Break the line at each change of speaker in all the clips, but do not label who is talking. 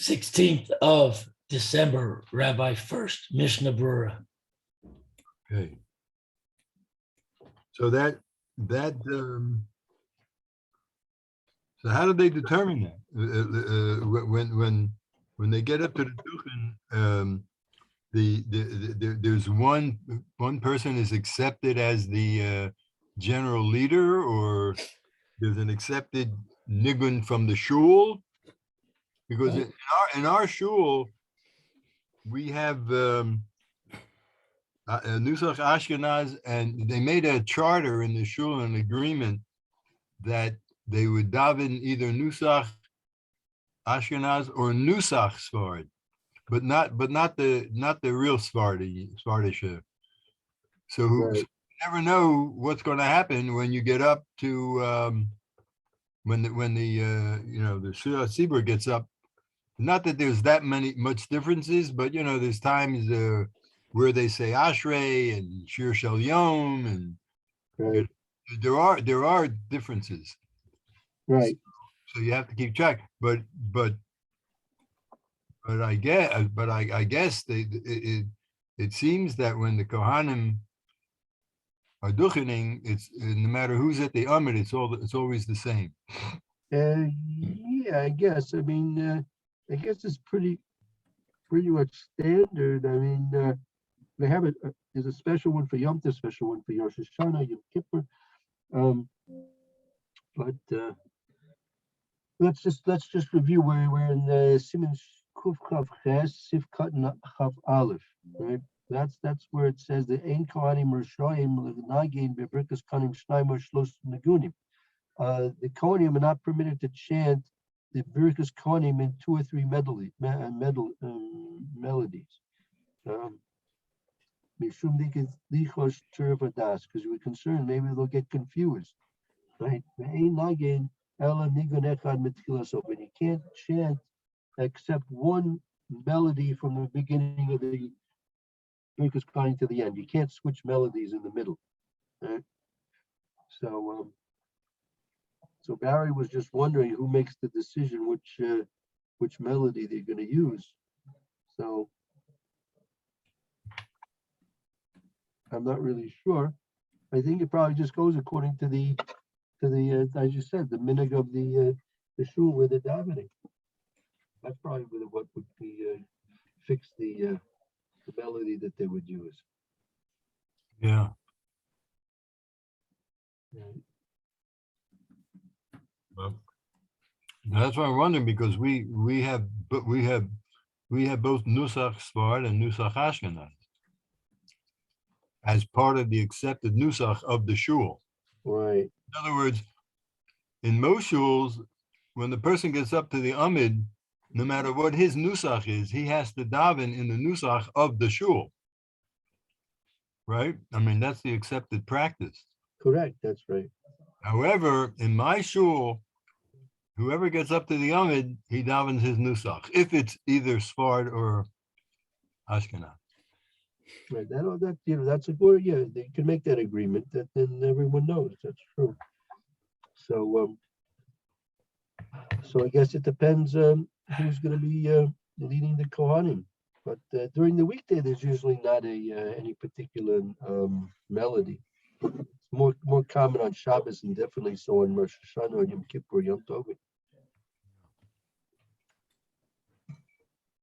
16th of December, Rabbi Furst, Mishna Berura.
Okay. So so how do they determine that? When they get up to the Duhening, there's one person is accepted as the general leader, or there's an accepted nigun from the shul, because in our shul we have Nusach Ashkenaz, and they made a charter in the shul, an agreement that they would daven either Nusach Ashkenaz or Nusach Sfard, but not the real Sfardish. So
Right.
you never know what's going to happen when you get up to when the Sibur gets up. Not that there's that much differences, but there's times where they say Ashrei and Shir Shel Yom, and
Right.
there are differences.
Right.
So you have to keep track. But I guess it seems that when the Kohanim are Duhening, it's no matter who's at the Amid, it's always the same.
Yeah, I guess. I mean, I guess it's pretty much standard. I mean, they have it. There's a special one for Yom Tov, special one for Rosh Hashanah, Yom Kippur. But let's just review where we're in Siman Kuf Chav Ches Sif Katan Chav Aleph. Right. That's where it says the Ein Kohanim Rishoyim L'Nagin Bebrikas Kanim Shnaim or Shlos Nagunim. The Kohanim are not permitted to chant the Birkas Kohanim in 2 or 3 melodies. Because we're concerned maybe they'll get confused, right? And you can't chant except one melody from the beginning of the Birkas Kohanim to the end. You can't switch melodies in the middle, right? So Barry was just wondering who makes the decision which melody they're going to use. So I'm not really sure. I think it probably just goes according to the as you said, the minhag of the shul where they're davening. That's probably what would be fix the melody that they would use.
Yeah.
Right.
Well, that's why I'm wondering, because we have both Nusach Sfard and Nusach Ashkenaz as part of the accepted Nusach of the shul.
Right.
In other words, in most shuls, when the person gets up to the Amid, no matter what his Nusach is, he has to daven in the Nusach of the shul. Right? I mean, that's the accepted practice.
Correct. That's right.
However, in my shul, whoever gets up to the Amid, he davens his Nusach, if it's either Sfard or Ashkenaz.
Right. That's a good. Yeah, they can make that agreement. That then everyone knows that's true. So I guess it depends who's going to be leading the Kohanim. But during the weekday, there's usually not any particular melody. It's more common on Shabbos, and definitely so on Rosh Hashanah, Yom Kippur, Yom Tov.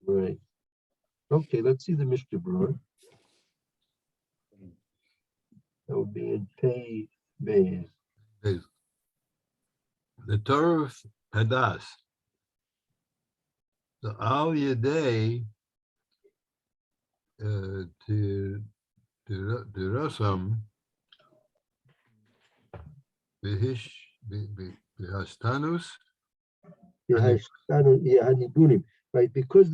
Right. Okay, let's see the Mishna Berura. That would be in Pei Beis.
The Torah Hadas, the Al Yedei to Rasam Behastanus.
Right, because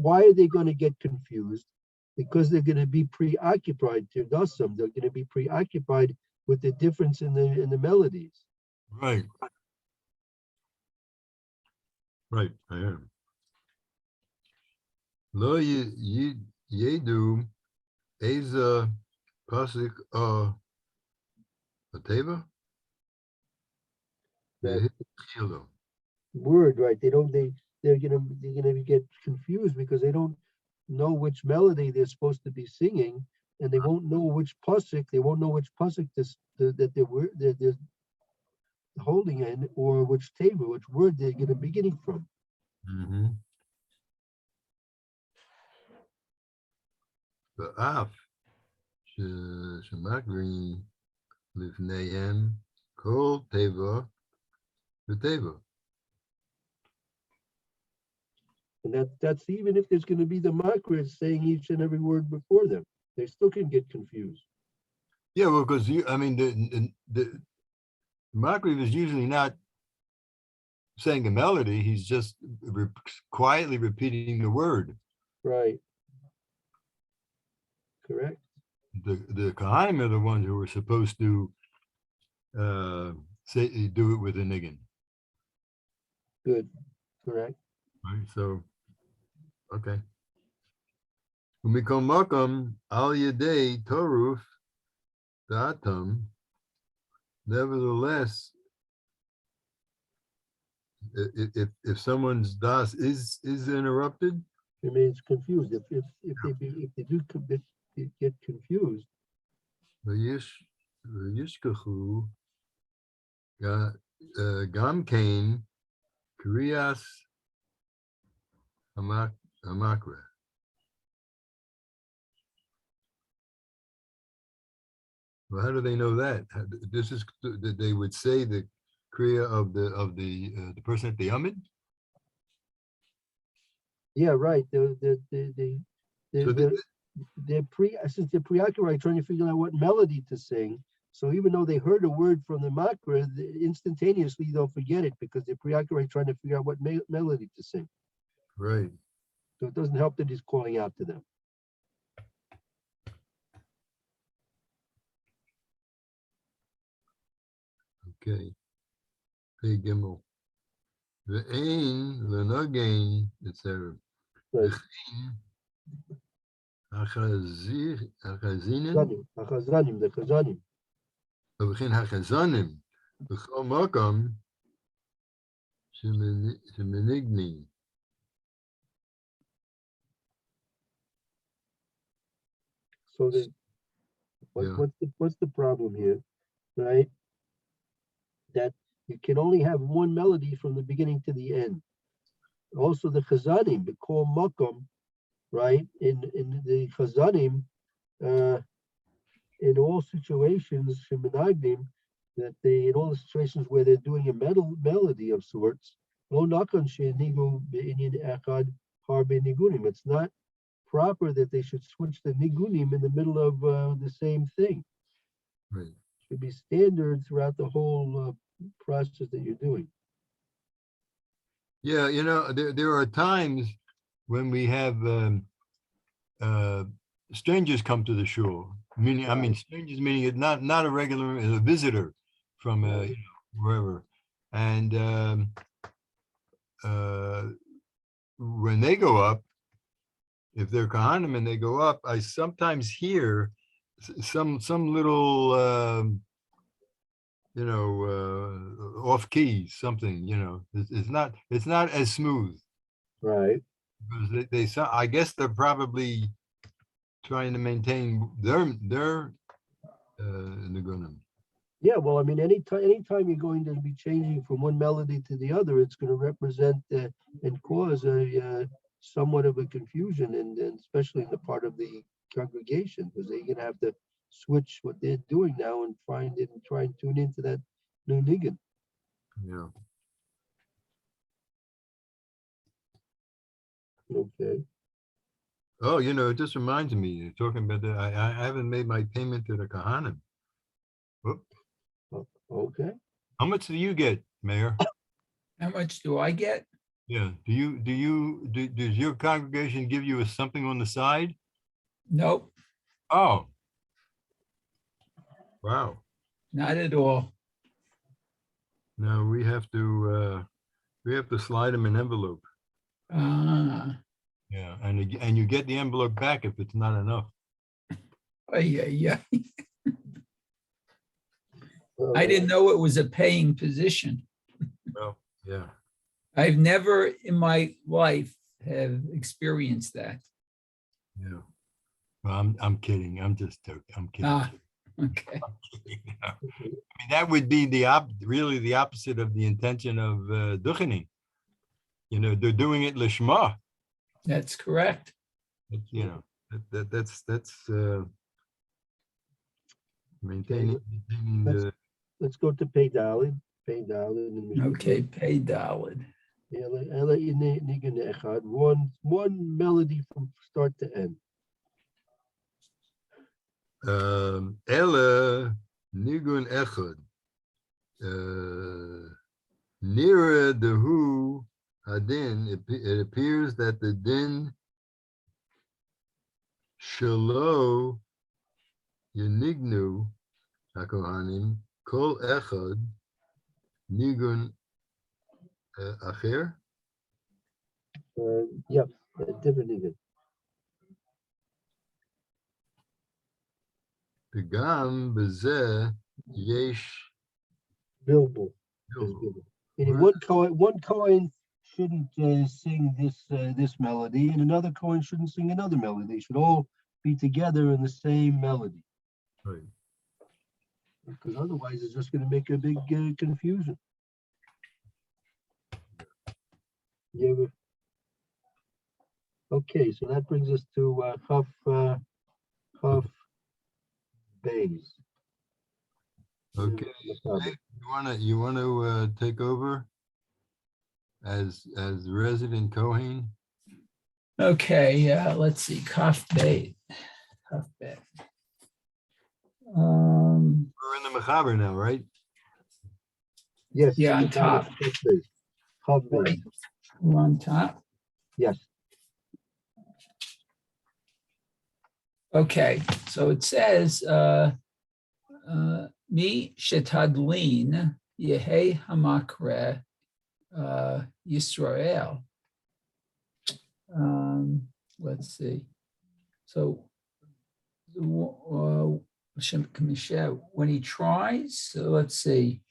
why are they going to get confused? Because they're going to be preoccupied to Dasam. They're going to be preoccupied with the difference in the melodies.
Right. Right, I am. Lo yedu eza pasuk ateva.
Word, right? They they're gonna get confused because they don't know which melody they're supposed to be singing, and they won't know which pasuk. They won't know which pasuk that they're holding in, or which table, which word they're going to be getting from.
ואף שמקרין לפניהם כל טבע וטבע.
And that's even if there's going to be the makra saying each and every word before them, they still can get confused.
Yeah, well, because the Makriv is usually not saying a melody; he's just quietly repeating the word.
Right. Correct.
The Kohanim are the ones who are supposed to do it with a niggin.
Good. Correct.
Right. So, okay. Umikom makom al yedei toruf datam. Nevertheless, if someone's das is interrupted,
Remains confused. If they do get confused,
v'yishkachu gam kain kriyas hamakra. Well, how do they know that? This is that they would say the kriya of the person at the Amid.
yeah, right.
So
Since they're preoccupied trying to figure out what melody to sing. So even though they heard a word from the makra, instantaneously they'll forget it because they're preoccupied trying to figure out what melody to sing.
right.
So it doesn't help that he's calling out to them.
Okay. Hey Gimel. Ve'ein lenagain, etc.
Right.
Achazinim.
Chazanim, the chazanim.
V'chein hachazanim. V'chol makam shemenigni.
So what's the problem here, right? That you can only have one melody from the beginning to the end. Also, the chazanim, the kol makom, right? In the chazanim, in all situations, shemenagdim, that in all the situations where they're doing a melody of sorts, lo nakon she'nigu be'inyan echad har be'nigunim. It's not proper that they should switch the nigunim in the middle of the same thing.
Right.
Should be standard throughout the whole process that you're doing.
Yeah, there are times when we have strangers come to the shul. Meaning, I mean, strangers meaning it not a regular, a visitor from wherever, and when they go up, if they're Kohanim and they go up, I sometimes hear some little off key something. It's not as smooth,
Right.
because I guess they're probably trying to maintain their nigunim.
Yeah, well, I mean, anytime you're going to be changing from one melody to the other, it's going to represent and cause a somewhat of a confusion, and especially in the part of the congregation, because they're going to have to switch what they're doing now and try and tune into that new nigun.
Yeah.
Okay.
Oh, it just reminds me, talking about that, I haven't made my payment to the Kohanim. Whoop.
Okay.
How much do you get, Mayor?
How much do I get?
Yeah. Does your congregation give you something on the side?
Nope,
Oh. Wow.
not at all.
No, we have to slide them an envelope.
Ah,
Yeah, and you get the envelope back if it's not enough.
yeah. I didn't know it was a paying position.
Well, yeah.
I've never in my life have experienced that.
Yeah. Well, I'm kidding. I'm just joking. I'm kidding.
Ah, okay.
I mean, that would be really the opposite of the intention of Duhening. You know, they're doing it lishma.
That's correct.
You know, that's maintaining the.
Let's go to pay Dalid. Pay Dalid.
Okay, pay Dalid.
One melody from start to end.
Ella nigun echad. Nearer the who hadin, it appears that the din shalo yenignu hakohanim kol echad nigun acher.
Yep, different again.
Pegam bezeh yesh
Bilbo.
bilbo.
Meaning one Kohen shouldn't sing this melody, and another Kohen shouldn't sing another melody. They should all be together in the same melody,
Right.
because otherwise it's just going to make a big confusion. Yeah. Okay, so that brings us to Chaf Bays.
Okay. You wanna take over as resident Kohen?
Okay, let's see, Kaf Beit. Kaf Beit.
We're in the Mechaber now, right?
Yes.
Yeah, on top.
Chaf Bays.
Right. We're on top.
Yes.
Okay, so it says, Mi shetadlin yehe hamakre Yisrael. Let's see. So when he tries, so let's see.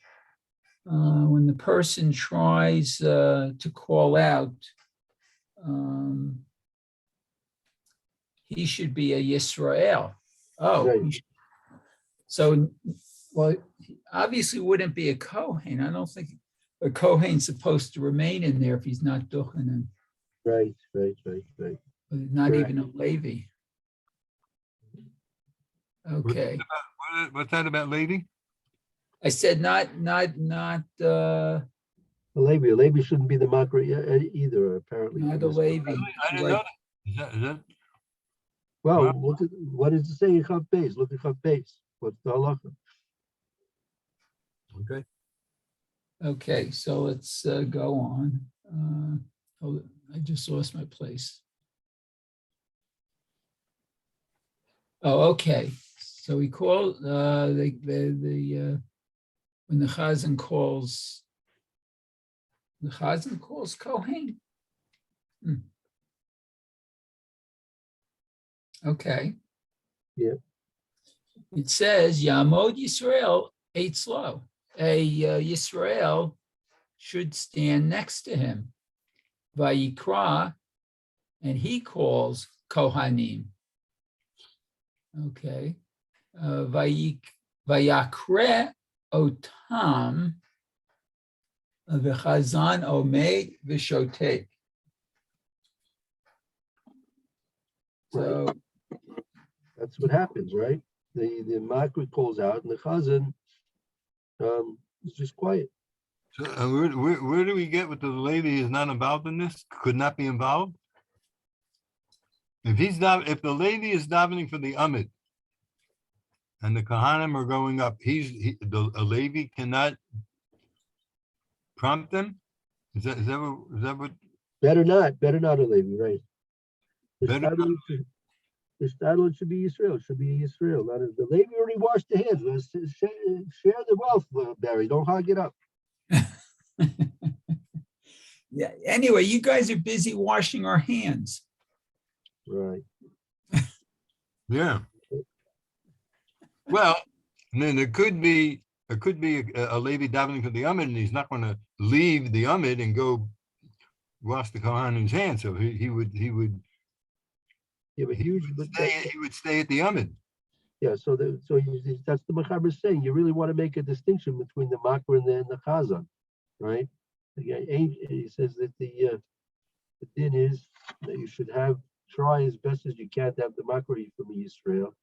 When the person tries to call out, he should be a Yisrael. Oh,
Right.
So, well, he obviously wouldn't be a Kohen. I don't think a Kohen's supposed to remain in there if he's not Duhening.
Right.
Not
Correct.
even a Levi. Okay.
What's that about, lady?
I said not
A Levi shouldn't be the Makra either, apparently.
not a Levi.
I didn't know that. Is that
Well,
Wow.
look at what does it say in Chaf Bays? Look at Chaf Bays. What's the halacha?
okay?
Okay, so let's go on. Oh, I just lost my place. Oh, okay. So we call when the Chazan calls Kohen. Okay.
Yeah.
It says Yamod Yisrael Eitzlo. A Yisrael should stand next to him. Vayikra, and he calls Kohanim. Okay. Vayakre otam v'chazan omed v'shotek. So
That's what happens, right? The Makra calls out and the Chazan is just quiet.
So where do we get with the lady is not involved in this? Could not be involved? If the lady is davening for the Amid and the Kohanim are going up, a Levi cannot prompt them? Is that what?
Better not a Levi, right? The
Better
Stadler should be Israel. Should be Israel. Not the Levi already washed their hands. Let's share the wealth, Barry. Don't hog it up.
yeah. Anyway, you guys are busy washing our hands.
Right.
Yeah. Well, and then it could be a Levi davening for the Amid, and he's not going to leave the Amid and go, wash the Kohen's hands, so he would
Yeah, but usually, but that,
he would stay at the Amid.
yeah, so that's the Machaber is saying. You really want to make a distinction between the Makar and the Chazan, right? Yeah, he says that the din is that you should try as best as you can to have the Makar from Yisrael,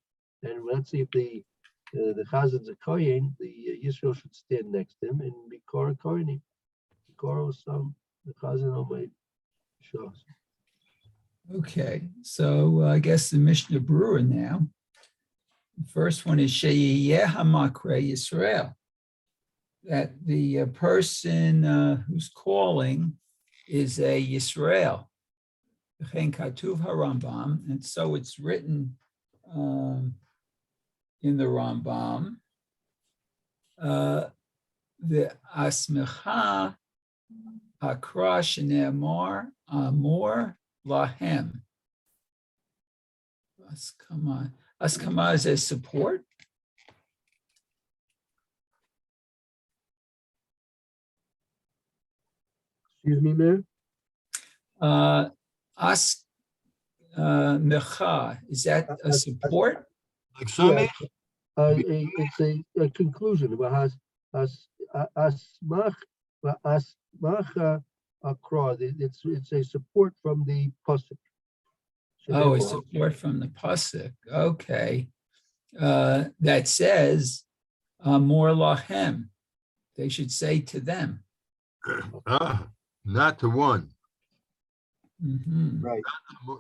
and let's see if the Chazan's a Kohen, the Yisrael should stand next to him and be Korah Kohenim. Korah was the Chazan on my shows.
Okay, so I guess the Mishnah Berura now. The first one is Sheyeh HaMakre Yisrael, that the person who's calling is a Yisrael. V'chein Katuv HaRambam, and so it's written in the Rambam. The Asmecha Hakra Shneamar Amor Lahem. Askama is a support.
Excuse me, Mayor?
Mecha, is that a support?
Like some
Yeah, it's a conclusion. It's a support from the pasuk.
Oh, a support from the pasuk. Okay, that says more lahem. They should say to them.
Not to one,
Mhm.
Right,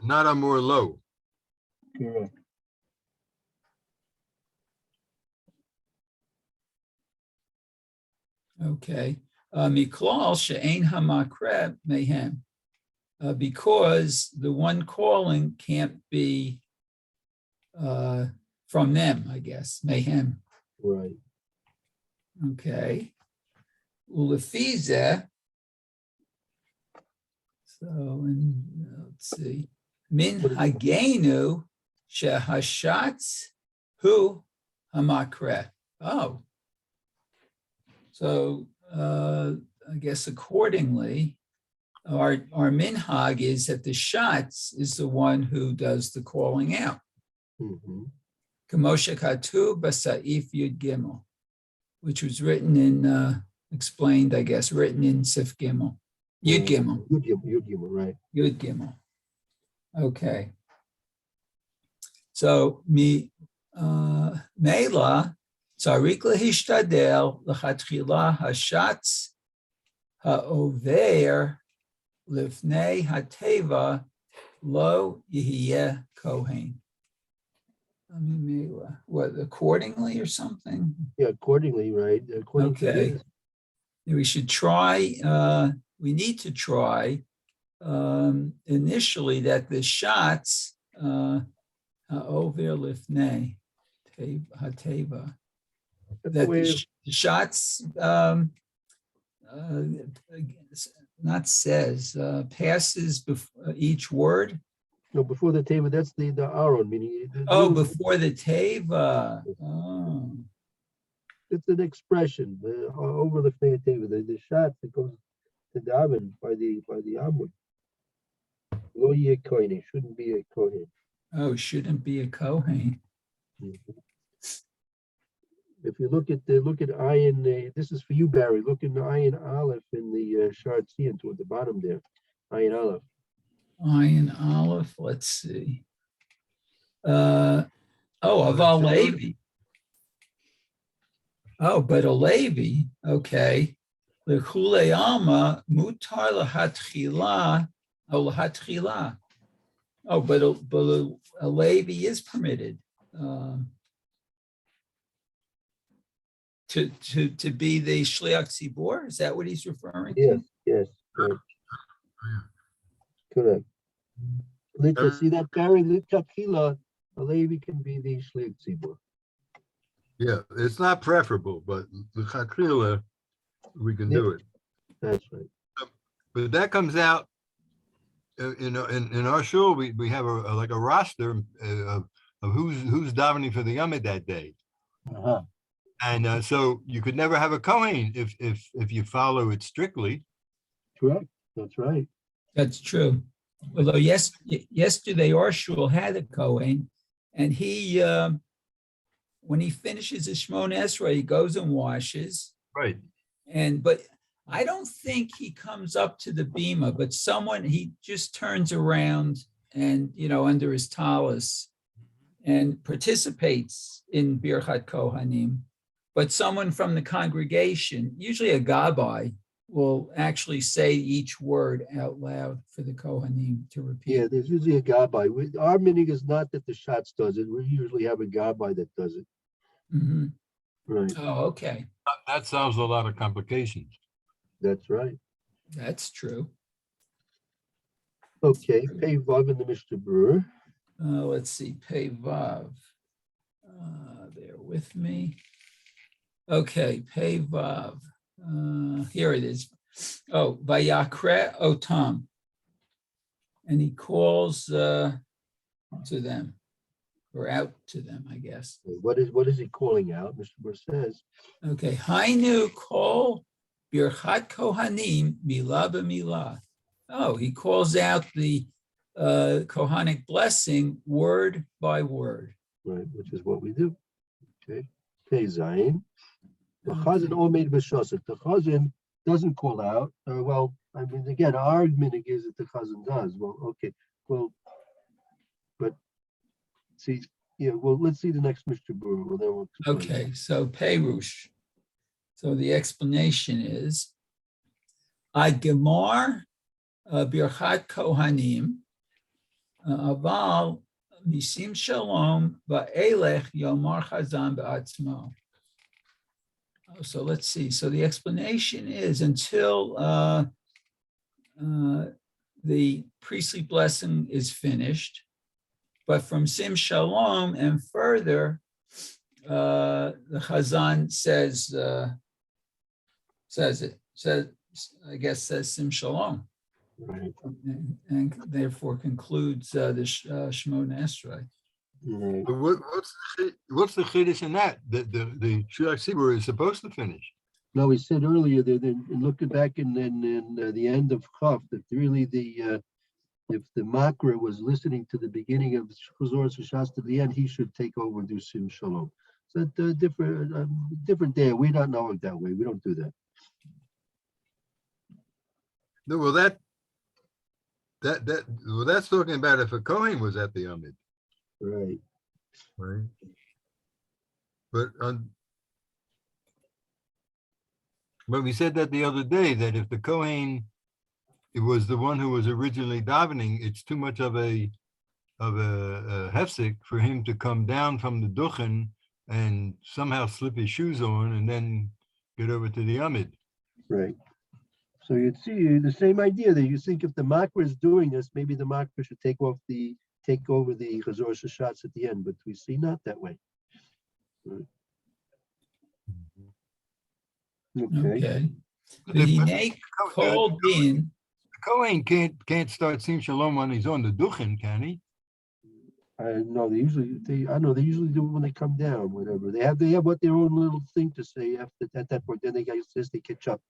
not a more low.
correct.
Okay. Miklal she'ein hamakre mehem. Because the one calling can't be from them, I guess. Mehem.
Right.
Okay. Ulefize. So, and let's see. Min hagenu shehashatz hu hamakre. Oh. So I guess accordingly, our minhag is that the shatz is the one who does the calling out.
Mhm.
Kamosha Katu Basa'if Yud Gimel, which was written in, explained, I guess, written in Sif Gimel. Yud Gimel.
Yud Gimel, right.
Yud Gimel. Okay. So, Mela, Tzarik Lehishtadel, Lechatchila Hashatz, Ha'over, Lifnei Hateva, Lo Yihiyeh Kohen. I mean, Mela, what, accordingly or something?
Yeah, accordingly, right. According to
Okay.
this,
We should try, we need to try initially that the shots, over lifnei, hateva,
that's
that
the way,
the shots, not says, passes before each word.
no, before the table, that's the Aaron, meaning.
Oh, before the teva. Oh.
It's an expression, over the table, the shot that goes to the oven by the Amud. Lo yeh kohen, it shouldn't be a kohen.
Oh, shouldn't be a Kohen.
If you look at Ayin, this is for you, Barry. Look in the Ayin Aleph in the Shard Tzion toward the bottom there. Ayin Aleph.
Ayin Aleph, let's see. Aval Levi. Oh, but a Levi, okay. L'chule alma mutar lahatchila, lahatchila. Oh, but a Levi is permitted to be the shliach tzibor. Is that what he's referring to?
Yes, right. Correct. See that, Barry? Litakila, a Levi can be the Shliach Tzibur.
Yeah, it's not preferable, but the Chatrila, we can do it.
That's right.
But that comes out, in our shul, we have like a roster of who's davening for the Yamid that day.
Uh-huh.
And so you could never have a Kohen if you follow it strictly.
Correct. That's right.
That's true. Although yesterday Arshul had a Kohen, and he when he finishes his Shmona Esrei, he goes and washes.
Right.
But I don't think he comes up to the bima, but he just turns around and under his talus and participates in Birchat Kohanim. But someone from the congregation, usually a gabbai, will actually say each word out loud for the Kohanim to repeat.
Yeah, there's usually a gabbai. Our minig is not that the Shatz does it. We usually have a gabbai that does it.
Mm-hmm.
Right.
Oh, okay.
That solves a lot of complications.
That's right.
That's true.
Okay, Pei Vav in the Mishnah Berura.
Let's see, Pei Vav. Bear with me. Okay, Pei Vav. Here it is. Oh, Vayakre Otam. And he calls to them, or out to them, I guess.
What is he calling out? Mr. Berura says.
Okay, Hainu call Birchat Kohanim Milah b'milah. Oh, he calls out the Kohanic blessing word by word.
Right, which is what we do. Okay. Pei Zayin. The Chazan Omed B'Shosek. The Chazan doesn't call out. Well, I mean, again, our minig is that the Chazan does. Well, okay. Well, but see, yeah. Well, let's see the next Mishnah Berura. Well, then we'll explain.
Okay, so Perush. So the explanation is Ad Gemar Birchat Kohanim Aval Misim Shalom Va'elech Yomar Chazan Ba'atzmo. So let's see. So the explanation is until the priestly blessing is finished, but from Sim Shalom and further, the Chazan says Sim Shalom,
Right.
and therefore concludes the Shmona Esrei.
Right.
But what's the chiddush in that? The Shulach Tzibur is supposed to finish.
No, we said earlier that in looking back in the end of Chaf, that really if the Makra was listening to the beginning of Chazor Shas to the end, he should take over and do Sim Shalom. So different day. We don't know it that way. We don't do that.
No, well that's talking about if a Kohen was at the Amid,
Right.
right? But we said that the other day, that if the Kohen, it was the one who was originally davening, it's too much of a hefsek for him to come down from the Duhening and somehow slip his shoes on and then get over to the Amid.
Right. So you'd see the same idea that you think if the Makra is doing this, maybe the Makra should take over the Chazor Shas at the end, but we see not that way. Right. Okay.
Duhening called in.
The Kohen can't start Sim Shalom when he's on the Duhening, can he?
No, they usually do it when they come down, whatever. They have what their own little thing to say after at that point. Then they catch up.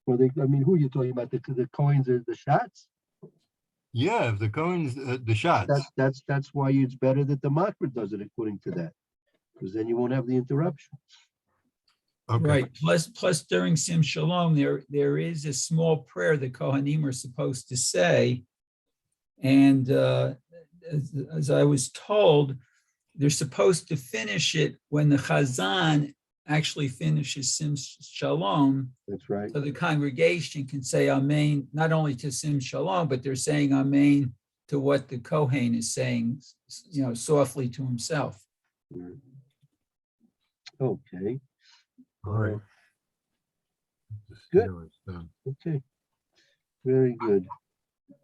Well, who are you talking about? The Kohens or the Shots?
Yeah, if the Kohen's the shots.
That's why it's better that the Makra does it according to that, because then you won't have the interruption.
Okay.
Right. Plus during Sim Shalom, there is a small prayer the Kohanim are supposed to say. And as I was told, they're supposed to finish it when the Chazan actually finishes Sim Shalom.
That's right.
So the congregation can say Amen, not only to Sim Shalom, but they're saying Amen to what the Kohen is saying, softly to himself.
Okay.
All right.
Good. Okay. Very good.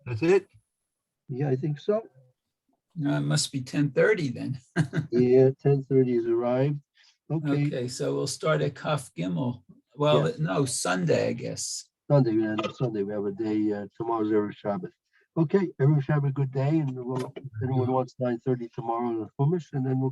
That's it?
Yeah, I think so.
It must be 10:30 then.
Yeah, 10:30 has arrived. Okay.
Okay, so we'll start at Kaf Gimel. Well,
Yes.
no, Sunday, I guess.
Sunday, Sunday we have a day. Tomorrow's Erev Shabbat. Okay, Erev Shabbat, good day, and if anyone wants 9:30 tomorrow in the Chumash, and then we'll